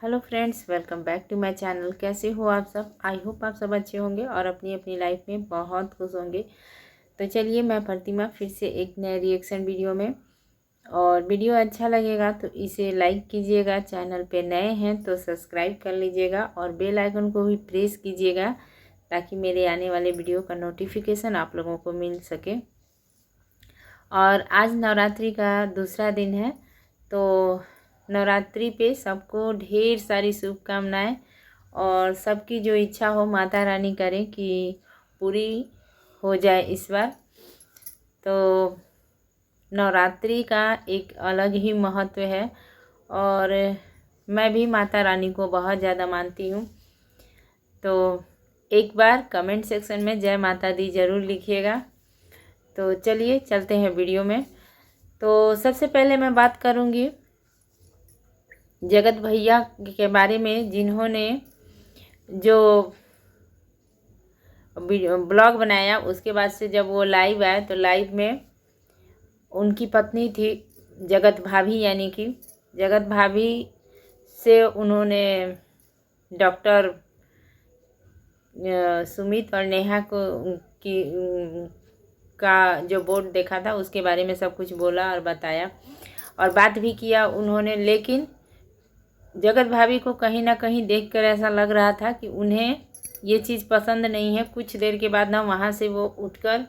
Hello friends, welcome back to my channel. कैसे हो आप सब? आई होप आप सब अच्छे होंगे और अपनी अपनी लाइफ में बहुत खुश होंगे। तो चलिए, मैं प्रतिमा फिर से एक नए रिएक्शन वीडियो में। और वीडियो अच्छा लगेगा तो इसे लाइक कीजिएगा, चैनल पे नए हैं तो सब्सक्राइब कर लीजिएगा और बेल आइकन को भी प्रेस कीजिएगा ताकि मेरे आने वाले वीडियो का नोटिफिकेशन आप लोगों को मिल सके। और आज नवरात्रि का दूसरा दिन है, तो नवरात्रि पे सबको ढेर सारी शुभकामनाएं और सबकी जो इच्छा हो माता रानी करे कि पूरी हो जाए इस बार। तो नवरात्रि का एक अलग ही महत्व है और मैं भी माता रानी को बहुत ज़्यादा मानती हूँ। तो एक बार कमेंट सेक्शन में जय माता दी ज़रूर लिखिएगा। तो चलिए चलते हैं वीडियो में। तो सबसे पहले मैं बात करूँगी जगत भैया के बारे में, जिन्होंने जो ब्लॉग बनाया उसके बाद से जब वो लाइव आए तो लाइव में उनकी पत्नी थी जगत भाभी, यानी कि जगत भाभी से उन्होंने डॉक्टर सुमित और नेहा को की का जो बोर्ड देखा था उसके बारे में सब कुछ बोला और बताया और बात भी किया उन्होंने। लेकिन जगत भाभी को कहीं ना कहीं देखकर ऐसा लग रहा था कि उन्हें ये चीज़ पसंद नहीं है। कुछ देर के बाद ना वहाँ से वो उठकर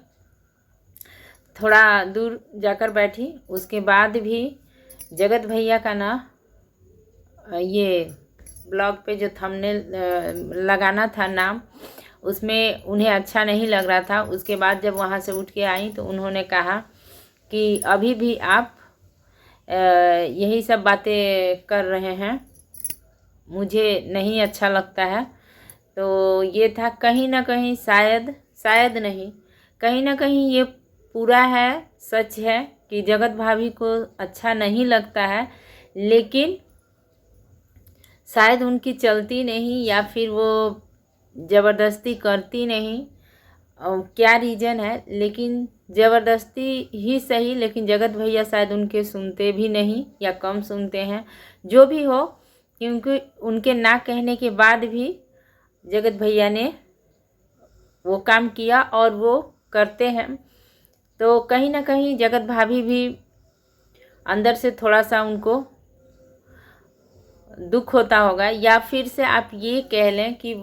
थोड़ा दूर जाकर बैठी। उसके बाद भी जगत भैया का ना ये ब्लॉग पे जो थंबनेल लगाना था नाम, उसमें उन्हें अच्छा नहीं लग रहा था। उसके बाद जब वहाँ से उठ के आई तो उन्होंने कहा कि अभी भी आप यही सब बातें कर रहे हैं, मुझे नहीं अच्छा लगता है। तो ये था कहीं ना कहीं, शायद नहीं, कहीं ना कहीं ये पूरा है, सच है कि जगत भाभी को अच्छा नहीं लगता है। लेकिन शायद उनकी चलती नहीं या फिर वो ज़बरदस्ती करती नहीं, क्या रीज़न है। लेकिन ज़बरदस्ती ही सही, लेकिन जगत भैया शायद उनके सुनते भी नहीं या कम सुनते हैं, जो भी हो। क्योंकि उनके ना कहने के बाद भी जगत भैया ने वो काम किया और वो करते हैं। तो कहीं ना कहीं जगत भाभी भी अंदर से थोड़ा सा उनको दुख होता होगा, या फिर से आप ये कह लें कि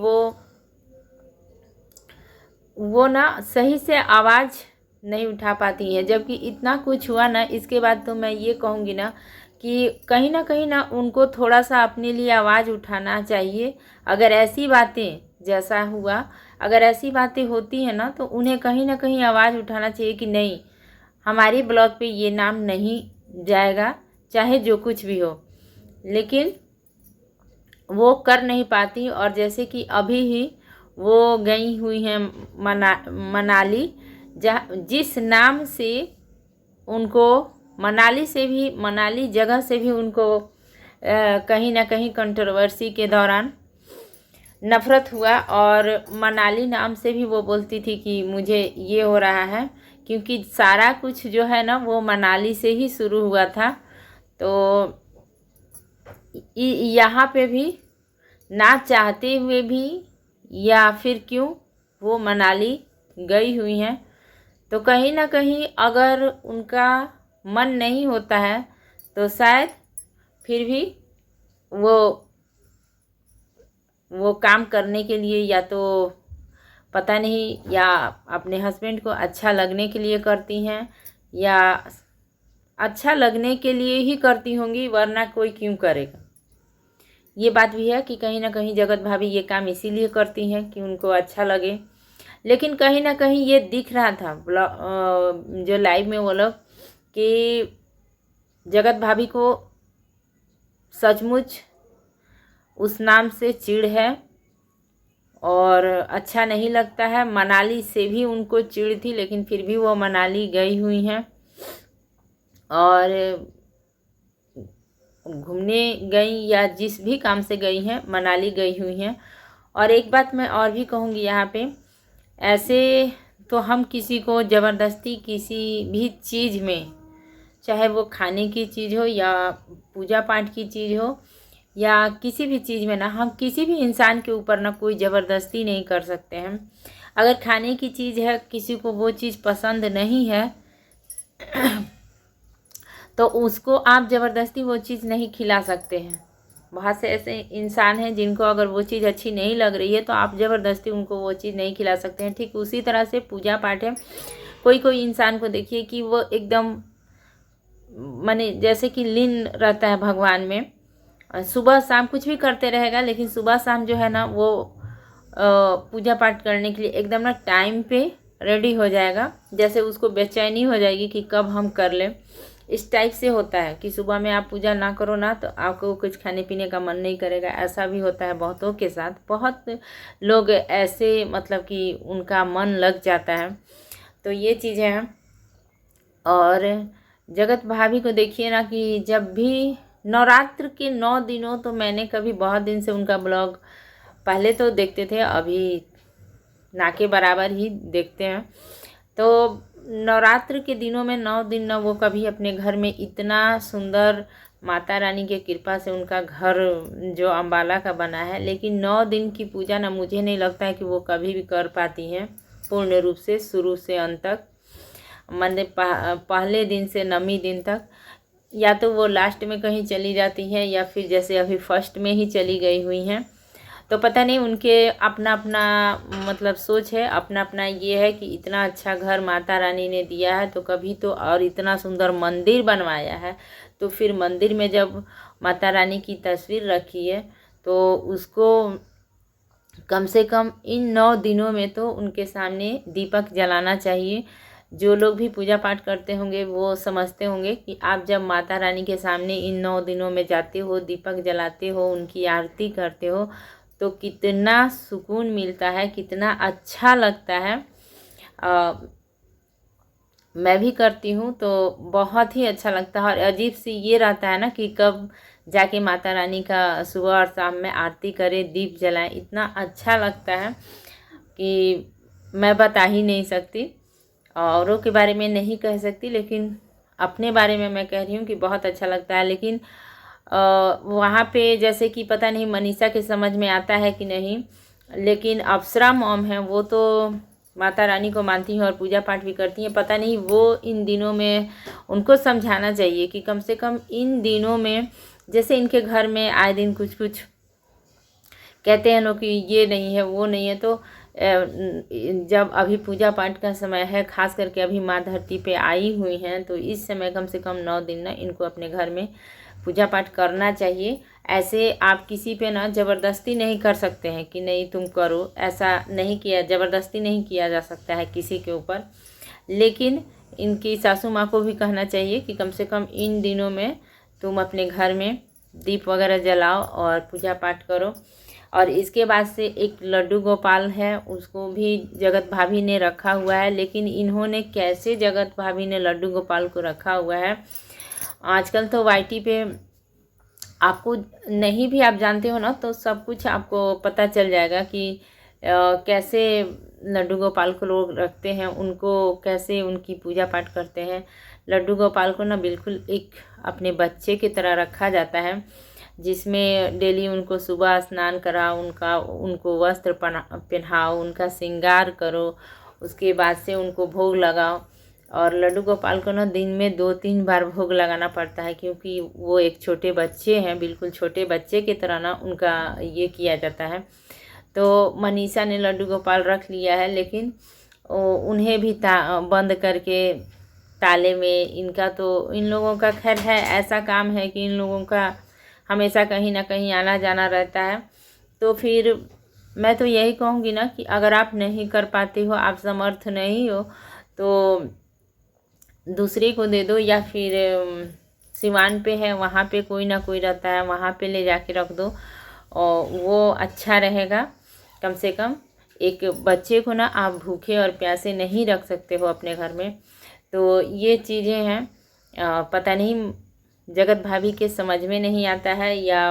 वो ना सही से आवाज़ नहीं उठा पाती हैं। जबकि इतना कुछ हुआ ना, इसके बाद तो मैं ये कहूँगी ना कि कहीं ना उनको थोड़ा सा अपने लिए आवाज़ उठाना चाहिए। अगर ऐसी बातें, जैसा हुआ, अगर ऐसी बातें होती हैं ना तो उन्हें कहीं ना कहीं आवाज़ उठाना चाहिए कि नहीं, हमारी ब्लॉग पे ये नाम नहीं जाएगा, चाहे जो कुछ भी हो। लेकिन वो कर नहीं पाती। और जैसे कि अभी ही वो गई हुई हैं मनाली, जहाँ जिस नाम से उनको मनाली जगह से भी उनको कहीं ना कहीं कंट्रोवर्सी के दौरान नफ़रत हुआ। और मनाली नाम से भी वो बोलती थी कि मुझे ये हो रहा है, क्योंकि सारा कुछ जो है ना वो मनाली से ही शुरू हुआ था। तो यहाँ पे भी ना चाहते हुए भी या फिर क्यों वो मनाली गई हुई हैं। तो कहीं ना कहीं अगर उनका मन नहीं होता है तो शायद फिर भी वो काम करने के लिए, या तो पता नहीं, या अपने हस्बैंड को अच्छा लगने के लिए करती हैं, या अच्छा लगने के लिए ही करती होंगी, वरना कोई क्यों करेगा। ये बात भी है कि कहीं ना कहीं जगत भाभी ये काम इसीलिए करती हैं कि उनको अच्छा लगे। लेकिन कहीं ना कहीं ये दिख रहा था जो लाइव में वो लोग, कि जगत भाभी को सचमुच उस नाम से चिढ़ है और अच्छा नहीं लगता है। मनाली से भी उनको चिढ़ थी, लेकिन फिर भी वो मनाली गई हुई हैं और घूमने गई या जिस भी काम से गई हैं, मनाली गई हुई हैं। और एक बात मैं और भी कहूँगी यहाँ पे, ऐसे तो हम किसी को ज़बरदस्ती किसी भी चीज़ में, चाहे वो खाने की चीज़ हो या पूजा पाठ की चीज़ हो या किसी भी चीज़ में ना, हम किसी भी इंसान के ऊपर ना कोई ज़बरदस्ती नहीं कर सकते हैं। अगर खाने की चीज़ है, किसी को वो चीज़ पसंद नहीं है तो उसको आप ज़बरदस्ती वो चीज़ नहीं खिला सकते हैं। बहुत से ऐसे इंसान हैं जिनको अगर वो चीज़ अच्छी नहीं लग रही है तो आप ज़बरदस्ती उनको वो चीज़ नहीं खिला सकते हैं। ठीक उसी तरह से पूजा पाठ है। कोई कोई इंसान को देखिए कि वो एकदम माने जैसे कि लीन रहता है भगवान में, सुबह शाम कुछ भी करते रहेगा, लेकिन सुबह शाम जो है ना वो पूजा पाठ करने के लिए एकदम ना टाइम पे रेडी हो जाएगा। जैसे उसको बेचैनी हो जाएगी कि कब हम कर लें, इस टाइप से होता है कि सुबह में आप पूजा ना करो ना तो आपको कुछ खाने पीने का मन नहीं करेगा। ऐसा भी होता है बहुतों के साथ, बहुत लोग ऐसे मतलब कि उनका मन लग जाता है। तो ये चीज़ें हैं। और जगत भाभी को देखिए ना कि जब भी नवरात्र के 9 दिनों, तो मैंने कभी बहुत दिन से उनका ब्लॉग पहले तो देखते थे, अभी ना के बराबर ही देखते हैं। तो नवरात्र के दिनों में 9 दिन ना वो कभी अपने घर में इतना सुंदर, माता रानी के कृपा से उनका घर जो अम्बाला का बना है, लेकिन 9 दिन की पूजा ना मुझे नहीं लगता है कि वो कभी भी कर पाती हैं पूर्ण रूप से, शुरू से अंत तक। मंदिर पहले दिन से 9वीं दिन तक या तो वो लास्ट में कहीं चली जाती है या फिर जैसे अभी फर्स्ट में ही चली गई हुई हैं। तो पता नहीं, उनके अपना अपना मतलब सोच है, अपना अपना ये है कि इतना अच्छा घर माता रानी ने दिया है तो कभी तो, और इतना सुंदर मंदिर बनवाया है तो फिर मंदिर में जब माता रानी की तस्वीर रखी है तो उसको कम से कम इन 9 दिनों में तो उनके सामने दीपक जलाना चाहिए। जो लोग भी पूजा पाठ करते होंगे वो समझते होंगे कि आप जब माता रानी के सामने इन 9 दिनों में जाते हो, दीपक जलाते हो, उनकी आरती करते हो तो कितना सुकून मिलता है, कितना अच्छा लगता है। मैं भी करती हूँ तो बहुत ही अच्छा लगता है। और अजीब सी ये रहता है ना कि कब जाके माता रानी का सुबह और शाम में आरती करें, दीप जलाएं, इतना अच्छा लगता है कि मैं बता ही नहीं सकती। औरों के बारे में नहीं कह सकती, लेकिन अपने बारे में मैं कह रही हूँ कि बहुत अच्छा लगता है। लेकिन वहाँ पे जैसे कि पता नहीं मनीषा के समझ में आता है कि नहीं, लेकिन अप्सरा मॉम है वो तो माता रानी को मानती हैं और पूजा पाठ भी करती हैं। पता नहीं वो इन दिनों में उनको समझाना चाहिए कि कम से कम इन दिनों में, जैसे इनके घर में आए दिन कुछ कुछ कहते हैं लोग कि ये नहीं है वो नहीं है, तो जब अभी पूजा पाठ का समय है, खास करके अभी माँ धरती पे आई हुई हैं, तो इस समय कम से कम 9 दिन ना इनको अपने घर में पूजा पाठ करना चाहिए। ऐसे आप किसी पे ना ज़बरदस्ती नहीं कर सकते हैं कि नहीं तुम करो, ऐसा नहीं किया, ज़बरदस्ती नहीं किया जा सकता है किसी के ऊपर। लेकिन इनकी सासू माँ को भी कहना चाहिए कि कम से कम इन दिनों में तुम अपने घर में दीप वगैरह जलाओ और पूजा पाठ करो। और इसके बाद से एक लड्डू गोपाल है, उसको भी जगत भाभी ने रखा हुआ है। लेकिन इन्होंने कैसे जगत भाभी ने लड्डू गोपाल को रखा हुआ है, आजकल तो वाईटी पे आपको नहीं भी आप जानते हो ना तो सब कुछ आपको पता चल जाएगा कि कैसे लड्डू गोपाल को लोग रखते हैं, उनको कैसे उनकी पूजा पाठ करते हैं। लड्डू गोपाल को ना बिल्कुल एक अपने बच्चे की तरह रखा जाता है, जिसमें डेली उनको सुबह स्नान कराओ, उनको वस्त्र पहनाओ, उनका श्रृंगार करो, उसके बाद से उनको भोग लगाओ। और लड्डू गोपाल को ना दिन में 2-3 बार भोग लगाना पड़ता है, क्योंकि वो एक छोटे बच्चे हैं, बिल्कुल छोटे बच्चे की तरह ना उनका ये किया जाता है। तो मनीषा ने लड्डू गोपाल रख लिया है, लेकिन उन्हें भी बंद करके ताले में, इनका तो इन लोगों का खैर है, ऐसा काम है कि इन लोगों का हमेशा कहीं ना कहीं आना जाना रहता है। तो फिर मैं तो यही कहूँगी ना कि अगर आप नहीं कर पाते हो, आप समर्थ नहीं हो, तो दूसरे को दे दो, या फिर सिवान पे है वहाँ पे कोई ना कोई रहता है, वहाँ पे ले जाके रख दो और वो अच्छा रहेगा। कम से कम एक बच्चे को ना आप भूखे और प्यासे नहीं रख सकते हो अपने घर में। तो ये चीज़ें हैं, पता नहीं जगत भाभी के समझ में नहीं आता है या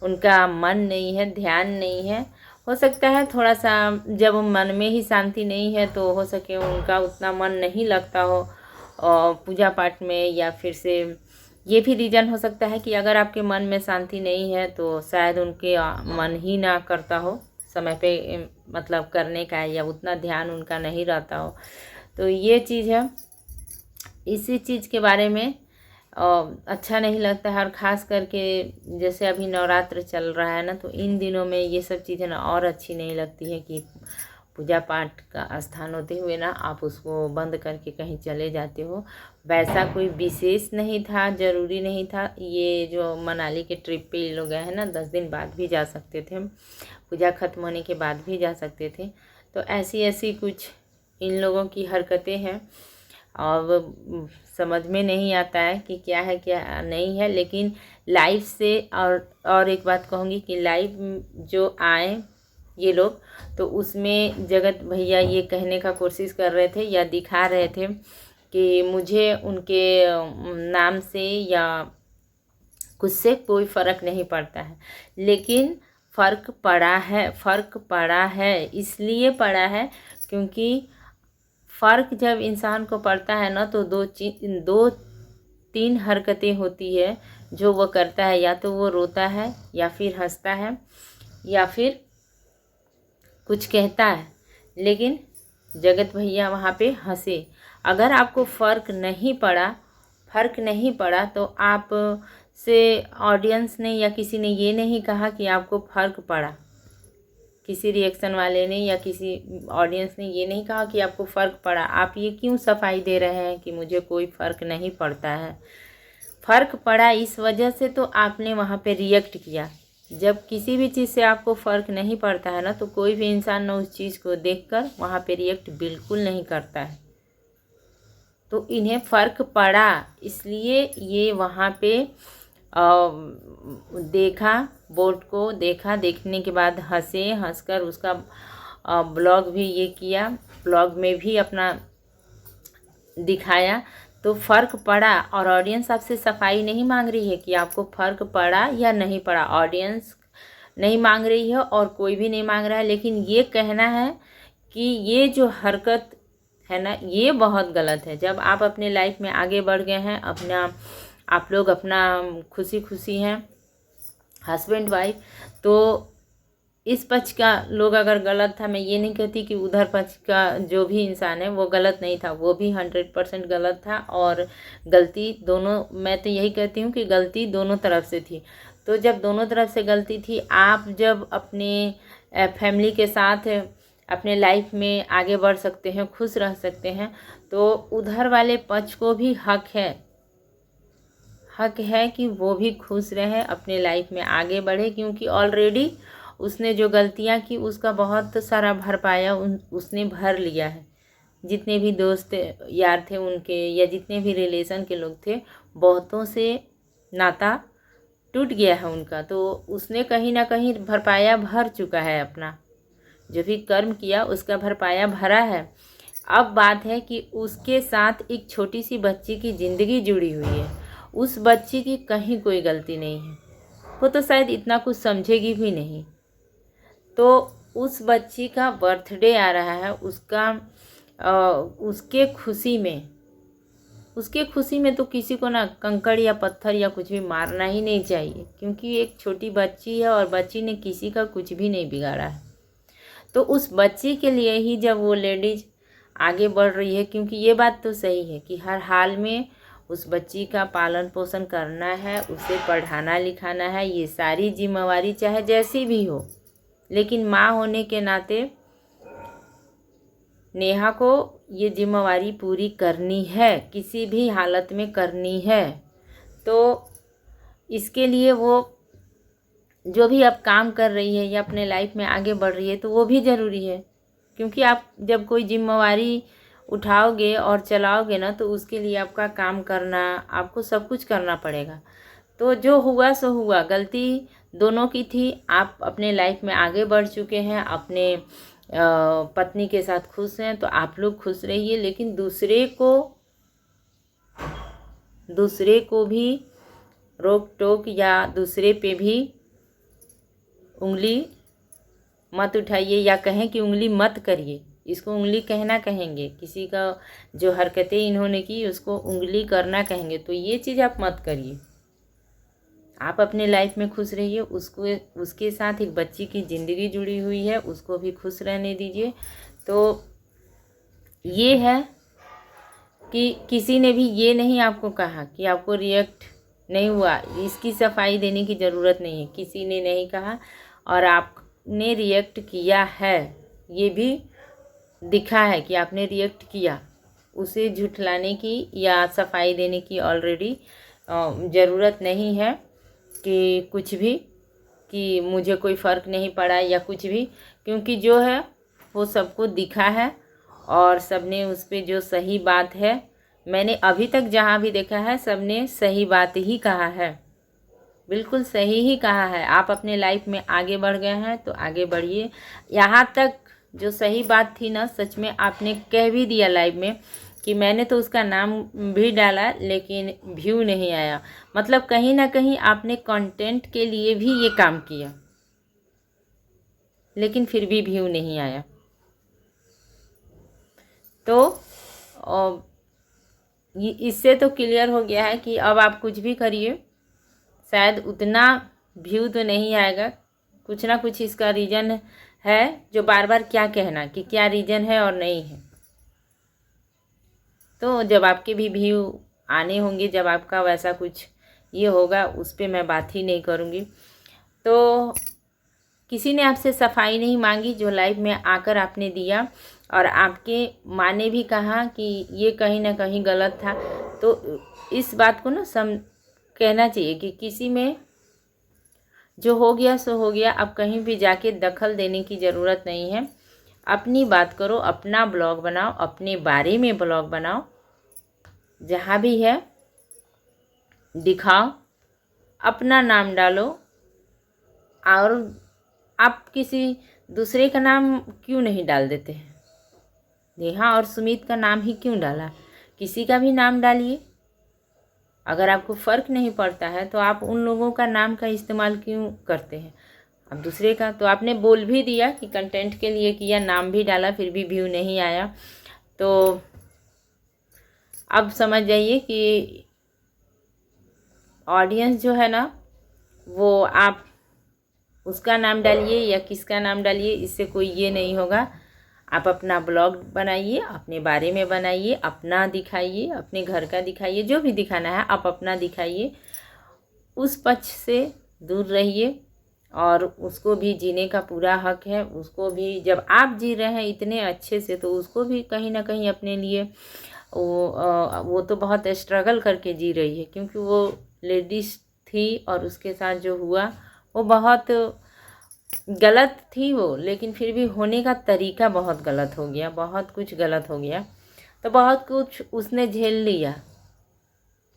उनका मन नहीं है, ध्यान नहीं है। हो सकता है थोड़ा सा जब मन में ही शांति नहीं है तो हो सके उनका उतना मन नहीं लगता हो पूजा पाठ में, या फिर से ये भी रीज़न हो सकता है कि अगर आपके मन में शांति नहीं है तो शायद उनके मन ही ना करता हो समय पे मतलब करने का, या उतना ध्यान उनका नहीं रहता हो। तो ये चीज़ है, इसी चीज़ के बारे में अच्छा नहीं लगता है। और ख़ास करके जैसे अभी नवरात्र चल रहा है ना, तो इन दिनों में ये सब चीज़ें ना और अच्छी नहीं लगती है कि पूजा पाठ का स्थान होते हुए ना आप उसको बंद करके कहीं चले जाते हो। वैसा कोई विशेष नहीं था, ज़रूरी नहीं था। ये जो मनाली के ट्रिप पे ये लोग गए हैं ना, 10 दिन बाद भी जा सकते थे, पूजा ख़त्म होने के बाद भी जा सकते थे। तो ऐसी ऐसी कुछ इन लोगों की हरकतें हैं और समझ में नहीं आता है कि क्या है क्या नहीं है। लेकिन लाइफ से और एक बात कहूँगी कि लाइव जो आए ये लोग, तो उसमें जगत भैया ये कहने का कोशिश कर रहे थे या दिखा रहे थे कि मुझे उनके नाम से या कुछ से कोई फ़र्क नहीं पड़ता है। लेकिन फ़र्क पड़ा है, इसलिए पड़ा है क्योंकि फ़र्क जब इंसान को पड़ता है ना, तो दो तीन हरकतें होती है जो वो करता है। या तो वो रोता है, या फिर हंसता है, या फिर कुछ कहता है। लेकिन जगत भैया वहाँ पे हंसे। अगर आपको फ़र्क नहीं पड़ा तो आप से ऑडियंस ने या किसी ने ये नहीं कहा कि आपको फ़र्क पड़ा। किसी रिएक्शन वाले ने या किसी ऑडियंस ने ये नहीं कहा कि आपको फ़र्क पड़ा। आप ये क्यों सफाई दे रहे हैं कि मुझे कोई फ़र्क नहीं पड़ता है। फ़र्क पड़ा इस वजह से तो आपने वहाँ पे रिएक्ट किया। जब किसी भी चीज़ से आपको फ़र्क नहीं पड़ता है ना, तो कोई भी इंसान ना उस चीज़ को देखकर वहाँ पे रिएक्ट बिल्कुल नहीं करता है। तो इन्हें फ़र्क पड़ा, इसलिए ये वहाँ पे देखा, बोर्ड को देखा, देखने के बाद हंसे, हंसकर उसका ब्लॉग भी ये किया, ब्लॉग में भी अपना दिखाया। तो फ़र्क पड़ा। और ऑडियंस आपसे सफाई नहीं मांग रही है कि आपको फ़र्क पड़ा या नहीं पड़ा। ऑडियंस नहीं मांग रही है और कोई भी नहीं मांग रहा है। लेकिन ये कहना है कि ये जो हरकत है ना, ये बहुत गलत है। जब आप अपने लाइफ में आगे बढ़ गए हैं, आप लोग अपना खुशी खुशी हैं हस्बैंड वाइफ, तो इस पक्ष का लोग अगर गलत था, मैं ये नहीं कहती कि उधर पक्ष का जो भी इंसान है वो गलत नहीं था, वो भी 100% गलत था। और गलती दोनों, मैं तो यही कहती हूँ कि गलती दोनों तरफ से थी। तो जब दोनों तरफ से गलती थी, आप जब अपने फैमिली के साथ अपने लाइफ में आगे बढ़ सकते हैं, खुश रह सकते हैं, तो उधर वाले पक्ष को भी हक है कि वो भी खुश रहे, अपने लाइफ में आगे बढ़े। क्योंकि ऑलरेडी उसने जो गलतियां की उसका बहुत सारा भरपाया उसने भर लिया है। जितने भी दोस्त यार थे उनके, या जितने भी रिलेशन के लोग थे, बहुतों से नाता टूट गया है उनका। तो उसने कहीं ना कहीं भरपाया भर चुका है, अपना जो भी कर्म किया उसका भरपाया भरा है। अब बात है कि उसके साथ एक छोटी सी बच्ची की ज़िंदगी जुड़ी हुई है। उस बच्ची की कहीं कोई गलती नहीं है, वो तो शायद इतना कुछ समझेगी भी नहीं। तो उस बच्ची का बर्थडे आ रहा है, उसके खुशी में तो किसी को ना कंकड़ या पत्थर या कुछ भी मारना ही नहीं चाहिए। क्योंकि एक छोटी बच्ची है और बच्ची ने किसी का कुछ भी नहीं बिगाड़ा है। तो उस बच्ची के लिए ही जब वो लेडीज आगे बढ़ रही है, क्योंकि ये बात तो सही है कि हर हाल में उस बच्ची का पालन पोषण करना है, उसे पढ़ाना लिखाना है, ये सारी जिम्मेवारी चाहे जैसी भी हो। लेकिन माँ होने के नाते नेहा को ये जिम्मेवारी पूरी करनी है, किसी भी हालत में करनी है। तो इसके लिए वो जो भी अब काम कर रही है या अपने लाइफ में आगे बढ़ रही है, तो वो भी ज़रूरी है। क्योंकि आप जब कोई जिम्मेवारी उठाओगे और चलाओगे ना, तो उसके लिए आपका काम करना, आपको सब कुछ करना पड़ेगा। तो जो हुआ सो हुआ, गलती दोनों की थी। आप अपने लाइफ में आगे बढ़ चुके हैं, अपने पत्नी के साथ खुश हैं, तो आप लोग खुश रहिए। लेकिन दूसरे को भी रोक टोक या दूसरे पे भी उंगली मत उठाइए, या कहें कि उंगली मत करिए। इसको उंगली कहना कहेंगे, किसी का जो हरकतें इन्होंने की उसको उंगली करना कहेंगे। तो ये चीज़ आप मत करिए। आप अपने लाइफ में खुश रहिए। उसको उसके साथ एक बच्ची की ज़िंदगी जुड़ी हुई है, उसको भी खुश रहने दीजिए। तो ये है कि किसी ने भी ये नहीं आपको कहा कि आपको रिएक्ट नहीं हुआ, इसकी सफाई देने की ज़रूरत नहीं है, किसी ने नहीं कहा। और आपने रिएक्ट किया है, ये भी दिखा है कि आपने रिएक्ट किया। उसे झुठलाने की या सफाई देने की ऑलरेडी ज़रूरत नहीं है कि कुछ भी, कि मुझे कोई फ़र्क नहीं पड़ा या कुछ भी, क्योंकि जो है वो सबको दिखा है और सबने उस पर जो सही बात है, मैंने अभी तक जहाँ भी देखा है सबने सही बात ही कहा है, बिल्कुल सही ही कहा है। आप अपने लाइफ में आगे बढ़ गए हैं तो आगे बढ़िए। यहाँ तक जो सही बात थी ना, सच में आपने कह भी दिया लाइव में कि मैंने तो उसका नाम भी डाला लेकिन व्यू नहीं आया। मतलब कहीं ना कहीं आपने कंटेंट के लिए भी ये काम किया, लेकिन फिर भी व्यू नहीं आया। तो इससे तो क्लियर हो गया है कि अब आप कुछ भी करिए, शायद उतना व्यू तो नहीं आएगा। कुछ ना कुछ इसका रीज़न है, जो बार बार क्या कहना कि क्या रीज़न है और नहीं है। तो जब आपके भी व्यू आने होंगे, जब आपका वैसा कुछ ये होगा, उस पर मैं बात ही नहीं करूँगी। तो किसी ने आपसे सफाई नहीं मांगी, जो लाइव में आकर आपने दिया और आपके माँ ने भी कहा कि ये कहीं ना कहीं गलत था। तो इस बात को ना कहना चाहिए कि किसी में जो हो गया सो हो गया, अब कहीं भी जाके दखल देने की ज़रूरत नहीं है। अपनी बात करो, अपना ब्लॉग बनाओ, अपने बारे में ब्लॉग बनाओ, जहाँ भी है दिखाओ, अपना नाम डालो। और आप किसी दूसरे का नाम क्यों नहीं डाल देते हैं? नेहा और सुमित का नाम ही क्यों डाला? किसी का भी नाम डालिए। अगर आपको फ़र्क नहीं पड़ता है तो आप उन लोगों का नाम का इस्तेमाल क्यों करते हैं? अब दूसरे का तो आपने बोल भी दिया कि कंटेंट के लिए किया, नाम भी डाला, फिर भी व्यू नहीं आया। तो अब समझ जाइए कि ऑडियंस जो है ना, वो आप उसका नाम डालिए या किसका नाम डालिए, इससे कोई ये नहीं होगा। आप अपना ब्लॉग बनाइए, अपने बारे में बनाइए, अपना दिखाइए, अपने घर का दिखाइए, जो भी दिखाना है आप अपना दिखाइए। उस पक्ष से दूर रहिए और उसको भी जीने का पूरा हक है। उसको भी, जब आप जी रहे हैं इतने अच्छे से, तो उसको भी कहीं ना कहीं अपने लिए वो तो बहुत स्ट्रगल करके जी रही है, क्योंकि वो लेडीज थी और उसके साथ जो हुआ वो बहुत गलत थी वो, लेकिन फिर भी होने का तरीका बहुत गलत हो गया, बहुत कुछ गलत हो गया। तो बहुत कुछ उसने झेल लिया,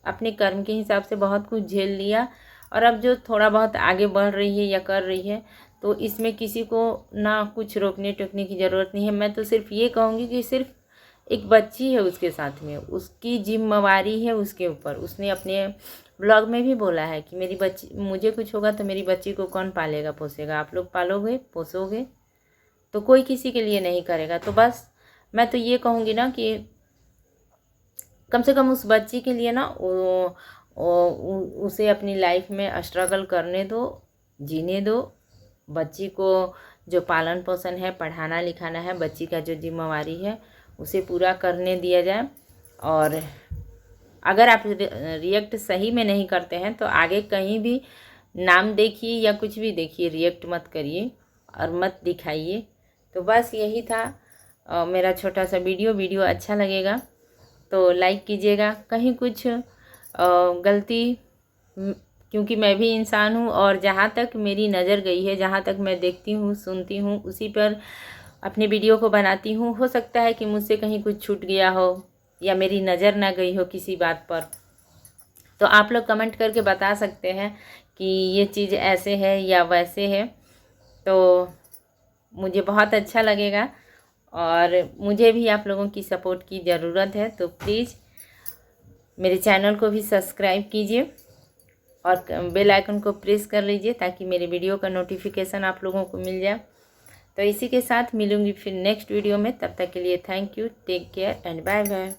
अपने कर्म के हिसाब से बहुत कुछ झेल लिया। और अब जो थोड़ा बहुत आगे बढ़ रही है या कर रही है, तो इसमें किसी को ना कुछ रोकने टोकने की ज़रूरत नहीं है। मैं तो सिर्फ ये कहूँगी कि सिर्फ एक बच्ची है उसके साथ में, उसकी जिम्मेवारी है उसके ऊपर। उसने अपने ब्लॉग में भी बोला है कि मेरी बच्ची, मुझे कुछ होगा तो मेरी बच्ची को कौन पालेगा पोसेगा? आप लोग पालोगे पोसोगे, तो कोई किसी के लिए नहीं करेगा। तो बस मैं तो ये कहूँगी ना कि कम से कम उस बच्ची के लिए ना उसे अपनी लाइफ में स्ट्रगल करने दो, जीने दो। बच्ची को जो पालन पोषण है, पढ़ाना लिखाना है, बच्ची का जो जिम्मेवारी है उसे पूरा करने दिया जाए। और अगर आप रिएक्ट सही में नहीं करते हैं तो आगे कहीं भी नाम देखिए या कुछ भी देखिए, रिएक्ट मत करिए और मत दिखाइए। तो बस यही था मेरा छोटा सा वीडियो अच्छा लगेगा तो लाइक कीजिएगा। कहीं कुछ गलती, क्योंकि मैं भी इंसान हूँ और जहाँ तक मेरी नज़र गई है, जहाँ तक मैं देखती हूँ सुनती हूँ, उसी पर अपने वीडियो को बनाती हूँ। हो सकता है कि मुझसे कहीं कुछ छूट गया हो या मेरी नज़र ना गई हो किसी बात पर, तो आप लोग कमेंट करके बता सकते हैं कि ये चीज़ ऐसे है या वैसे है। तो मुझे बहुत अच्छा लगेगा और मुझे भी आप लोगों की सपोर्ट की ज़रूरत है। तो प्लीज़ मेरे चैनल को भी सब्सक्राइब कीजिए और बेल आइकन को प्रेस कर लीजिए ताकि मेरे वीडियो का नोटिफिकेशन आप लोगों को मिल जाए। तो इसी के साथ मिलूंगी फिर नेक्स्ट वीडियो में। तब तक के लिए thank you, take care and bye bye.